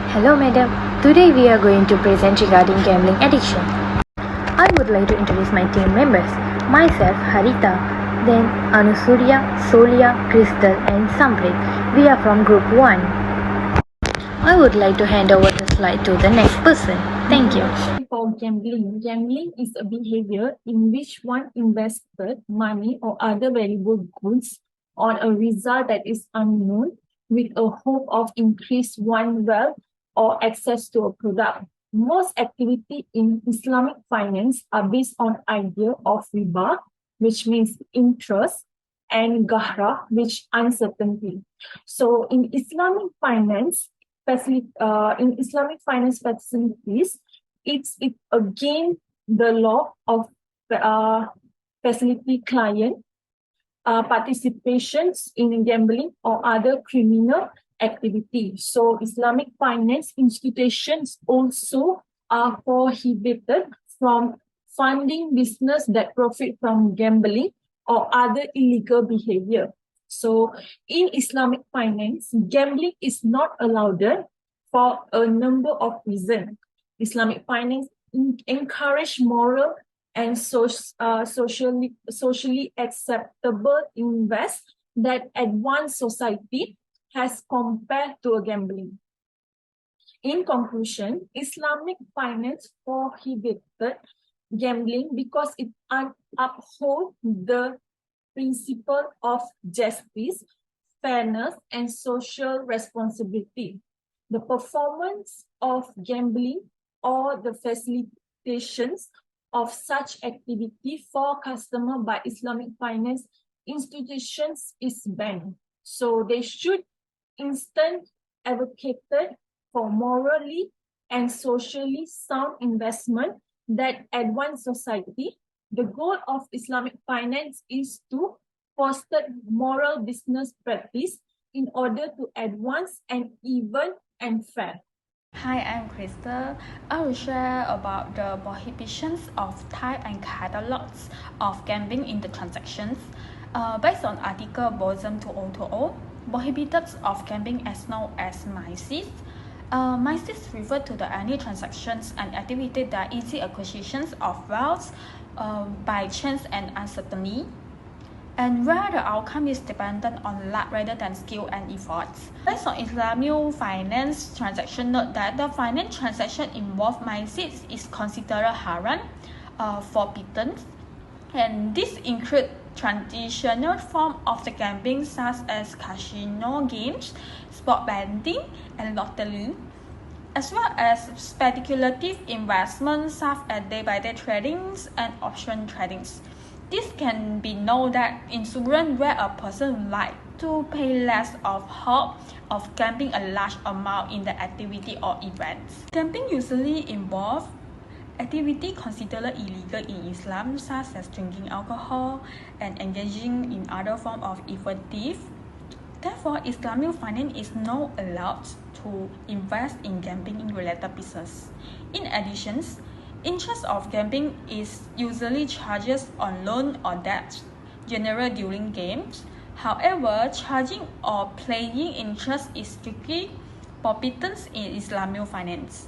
Hello madam, today we are going to present regarding gambling addiction. I would like to introduce my team members. Myself, Harita, then Anusurya, Solia, Crystal and Samprit. We are from group 1. I would like to hand over the slide to the next person. Thank you. For gambling. Gambling is a behavior in which one invested money or other valuable goods on a result that is unknown with a hope of increase one's wealth or access to a product. Most activity in Islamic finance are based on idea of riba, which means interest, and gahra, which uncertainty. So in Islamic finance facilities, it's again the law of facility client participations in gambling or other criminal activity. So Islamic finance institutions also are prohibited from funding business that profit from gambling or other illegal behavior. So in Islamic finance, gambling is not allowed for a number of reasons. Islamic finance encourage moral and socially acceptable invest that advance society has compared to a gambling. In conclusion, Islamic finance prohibited gambling because it upholds the principle of justice, fairness, and social responsibility. The performance of gambling or the facilitations of such activity for customer by Islamic finance institutions is banned. So they should instead advocate for morally and socially sound investment that advance society. The goal of Islamic finance is to foster moral business practice in order to advance an even and fair. Hi, I'm Crystal. I will share about the prohibitions of type and catalogs of gambling in the transactions. Based on Article Volume 2020, prohibited of gambling as known as MICs. MICs refer to the any transactions and activity that easy acquisitions of wealth by chance and uncertainty, and where the outcome is dependent on luck rather than skill and efforts. Based on Islamic finance transaction, note that the finance transaction involved MICs is considered haram, forbidden, and this include traditional form of the gambling such as casino games, sport betting, and lottery, as well as speculative investments such as day-by-day tradings and option tradings. This can be known that insurance where a person would like to pay less of hope of gambling a large amount in the activity or events. Gambling usually involves activity considered illegal in Islam, such as drinking alcohol and engaging in other forms of evil deeds. Therefore, Islamic finance is not allowed to invest in gambling related business. In addition, interest of gambling is usually charges on loan or debt, generally during games. However, charging or paying interest is strictly forbidden in Islamic finance.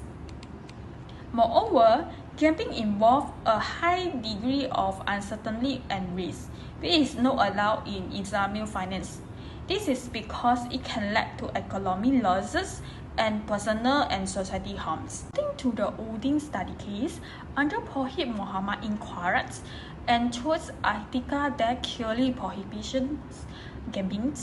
Moreover, gambling involves a high degree of uncertainty and risk, which is not allowed in Islamic finance. This is because it can lead to economic losses and personal and society harms. According to the Udin study case, under Prohibit Muhammad inquired and chose article that clearly prohibits gambling.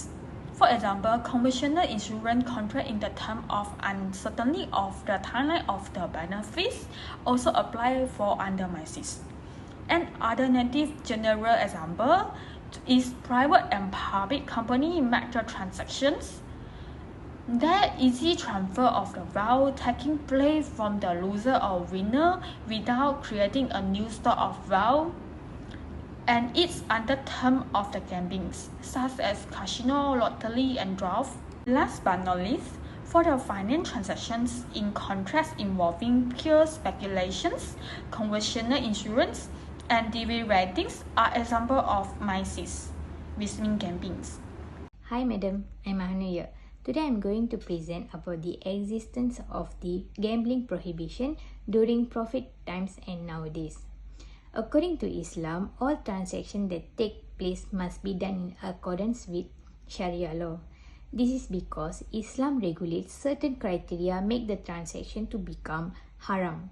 For example, conventional insurance contract in the term of uncertainty of the timeline of the benefits also apply for under MICs. An alternative general example is private and public company make the transactions. There easy transfer of the wealth taking place from the loser or winner without creating a new stock of wealth, and it's under term of the gambling, such as casino, lottery, and draft. Last but not least, for the finance transactions in contracts involving pure speculations, conventional insurance, and derivatives are examples of MICs, which means gambling. Hi madam, I'm Anuya. Today I'm going to present about the existence of the gambling prohibition during Prophet times and nowadays. According to Islam, all transactions that take place must be done in accordance with Sharia law. This is because Islam regulates certain criteria make the transaction to become haram.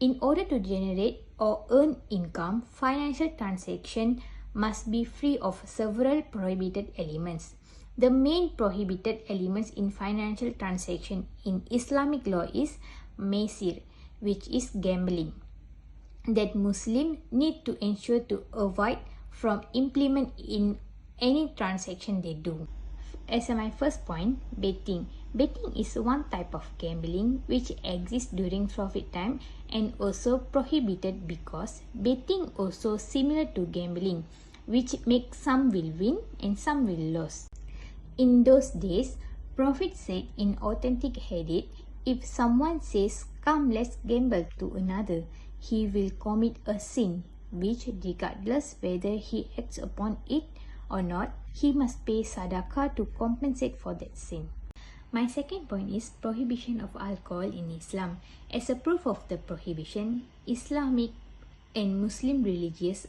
In order to generate or earn income, financial transaction must be free of several prohibited elements. The main prohibited elements in financial transaction in Islamic law is maisir, which is gambling, that Muslims need to ensure to avoid from implement in any transaction they do. As my first point, betting. Betting is one type of gambling which exists during Prophet time and also prohibited because betting also similar to gambling, which makes some will win and some will lose. In those days, Prophet said in authentic hadith, if someone says, "Come, let's gamble" to another, he will commit a sin, which regardless whether he acts upon it or not, he must pay sadaqah to compensate for that sin. My second point is prohibition of alcohol in Islam. As a proof of the prohibition, Islamic and Muslim religious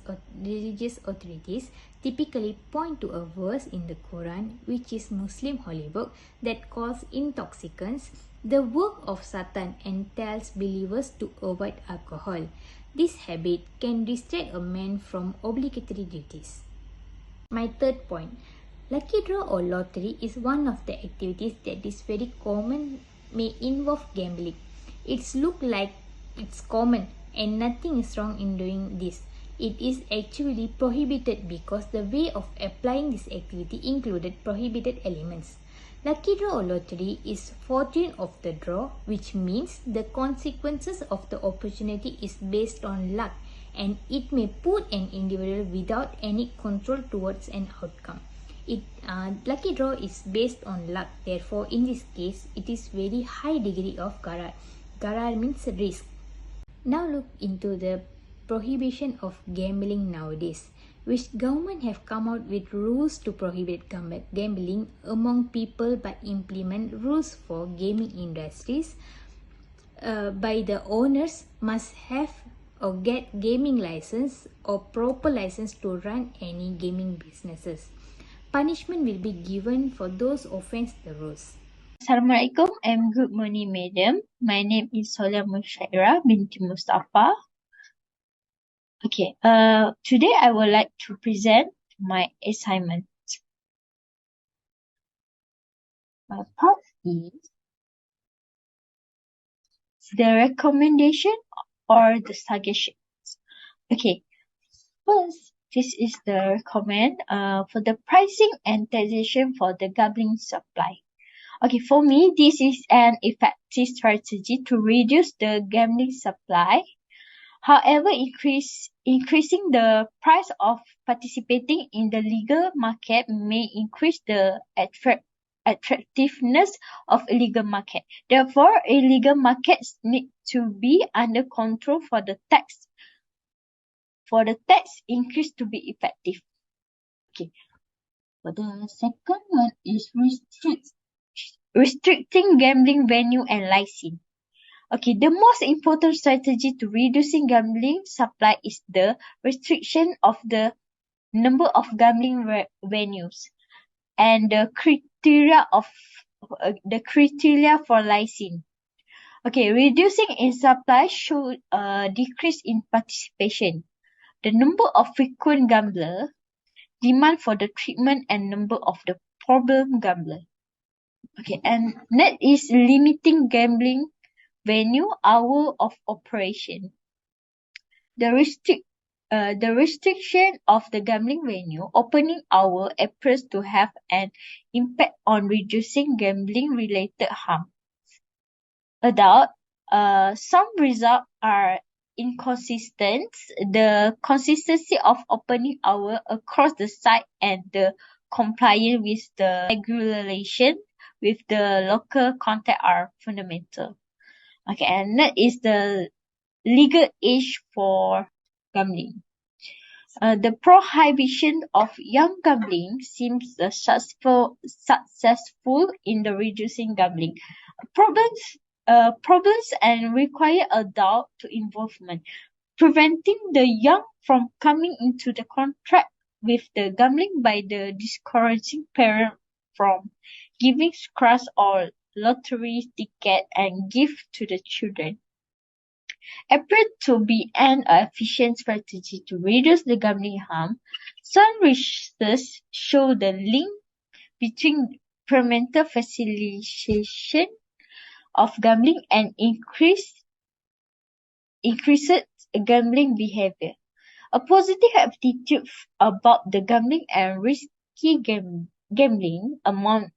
authorities typically point to a verse in the Quran, which is Muslim holy book, that calls intoxicants the work of Satan and tells believers to avoid alcohol. This habit can distract a man from obligatory duties. My third point, lucky draw or lottery is one of the activities that is very common, may involve gambling. It's look like it's common and nothing is wrong in doing this. It is actually prohibited because the way of applying this activity included prohibited elements. Lucky draw or lottery is fortune of the draw, which means the consequences of the opportunity is based on luck and it may put an individual without any control towards an outcome. Lucky draw is based on luck, therefore in this case it is very high degree of gharar. Gharar means risk. Now look into the prohibition of gambling nowadays, which government have come out with rules to prohibit gambling among people but implement rules for gaming industries. By the owners must have or get gaming license or proper license to run any gaming businesses. Punishment will be given for those offense the rules. Assalamualaikum and good morning, madam. My name is Solia Mushaira binti Mustafa. Today I would like to present my assignment. Part is the recommendation or the suggestions. First, this is the recommend for the pricing and taxation for the gambling supply. For me, this is an effective strategy to reduce the gambling supply. However, increasing the price of participating in the legal market may increase the attractiveness of illegal market. Therefore, illegal markets need to be under control for the tax increase to be effective. For the second one is restricting gambling venue and license. The most important strategy to reducing gambling supply is the restriction of the number of gambling venues and the criteria for license. Reducing in supply should decrease in participation. The number of frequent gambler, demand for the treatment and number of the problem gambler. And that is limiting gambling venue hour of operation. The restriction of the gambling venue opening hour appears to have an impact on reducing gambling related harm. Some results are inconsistent. The consistency of opening hour across the site and the compliance with the regulation with the local context are fundamental. And that is the legal age for gambling. The prohibition of young gambling seems successful in the reducing gambling problems and require adult involvement, preventing the young from coming into the contract with the gambling by the discouraging parent from giving scratch or lottery ticket and gift to the children. Appeared to be an efficient strategy to reduce the gambling harm. Some research show the link between parental facilitation of gambling and increased gambling behavior. A positive attitude about the gambling and risky gambling among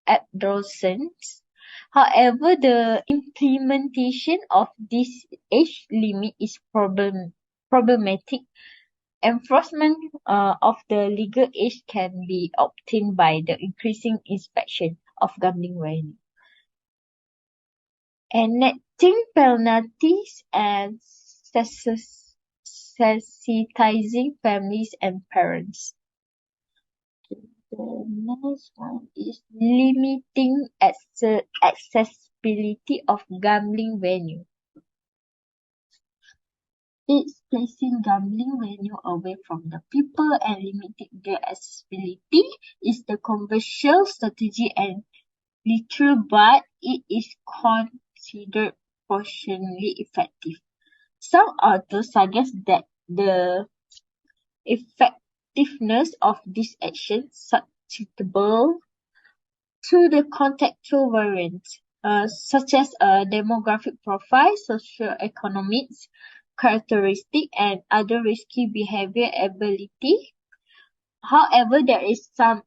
adolescents. However, the implementation of this age limit is problematic. Enforcement of the legal age can be obtained by the increasing inspection of gambling venue. Enacting penalties and sensitizing families and parents. The next one is limiting accessibility of gambling venue. It's placing gambling venue away from the people and limiting their accessibility is the controversial strategy and literal, but it is considered portionally effective. Some authors suggest that the effectiveness of this action susceptible to the contextual variants, such as demographic profile, socioeconomic characteristic, and other risky behavior ability. However, there is some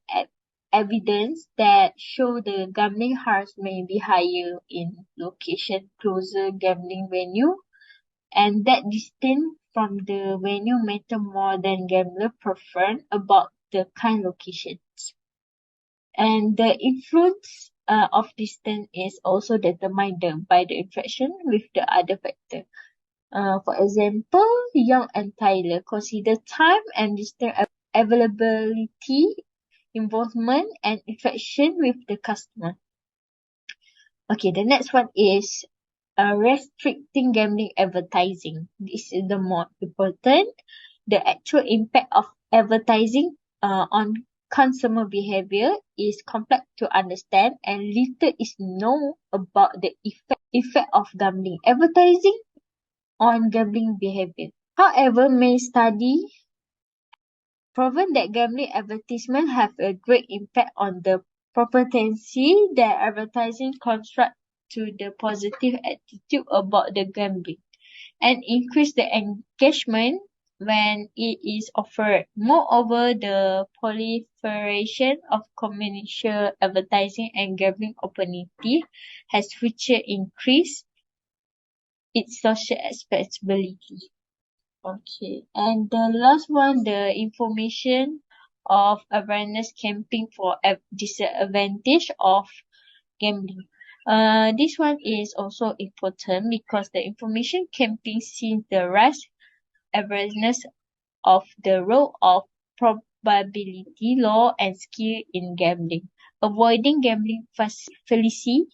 evidence that show the gambling harms may be higher in location closer gambling venue, and that distance from the venue matter more than gambler preference about the kind locations. And the influence of distance is also determined by the interaction with the other factor. For example, Young and Tyler consider time and distance availability, involvement, and interaction with the customer. Okay, the next one is restricting gambling advertising. This is the more important. The actual impact of advertising on consumer behavior is complex to understand, and little is known about the effect of gambling advertising on gambling behavior. However, many studies proven that gambling advertisements have a great impact on the propensity that advertising construct to the positive attitude about the gambling and increase the engagement when it is offered. Moreover, the proliferation of commercial advertising and gambling opportunity has further increased its social accessibility. Okay, and the last one, the information of awareness campaign for disadvantage of gambling. This one is also important because the information campaign sees the rise awareness of the role of probability law and skill in gambling, avoiding gambling fallacy.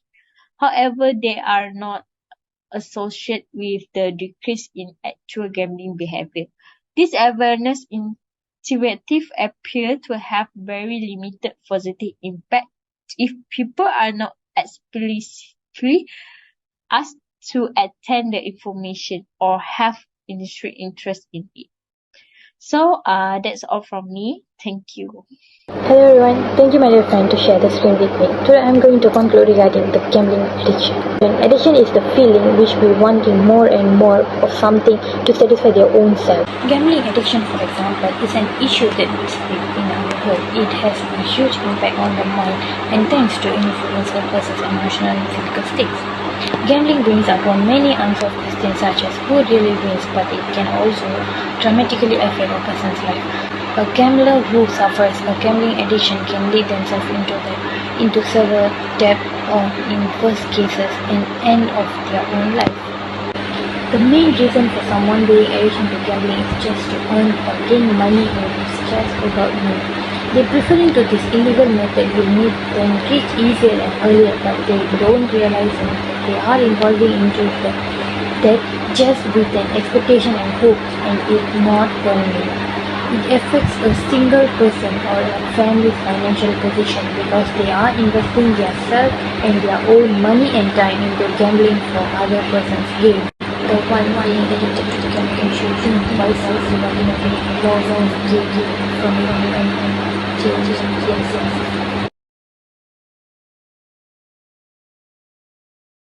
However, they are not associated with the decrease in actual gambling behavior. This awareness initiative appear to have very limited positive impact if people are not explicitly asked to attend the information or have initial interest in it. So that's all from me. Thank you. Hello everyone, thank you my dear friend to share the screen with me. Today I am going to conclude regarding the gambling addiction. Addiction is the feeling which we wanting more and more of something to satisfy their own self. Gambling addiction, for example, is an issue that is big in our world. It has a huge impact on the mind and tends to influence a person's emotional and physical states. Gambling brings upon many unsolved questions such as who really wins, but it can also dramatically affect a person's life. A gambler who suffers a gambling addiction can lead themselves into severe debt or, in worst cases, an end of their own life. The main reason for someone being addiction to gambling is just to earn or gain money or to stress about money. They preferring to this illegal method will make them rich easier and earlier, but they don't realize that they are involving into the debt just with an expectation and hopes, and if not permanent. It affects a single person or a family's financial position because they are investing their self and their own money and time into gambling for other person's gain. The one being addicted to the gambling should think twice also about laws of from yes.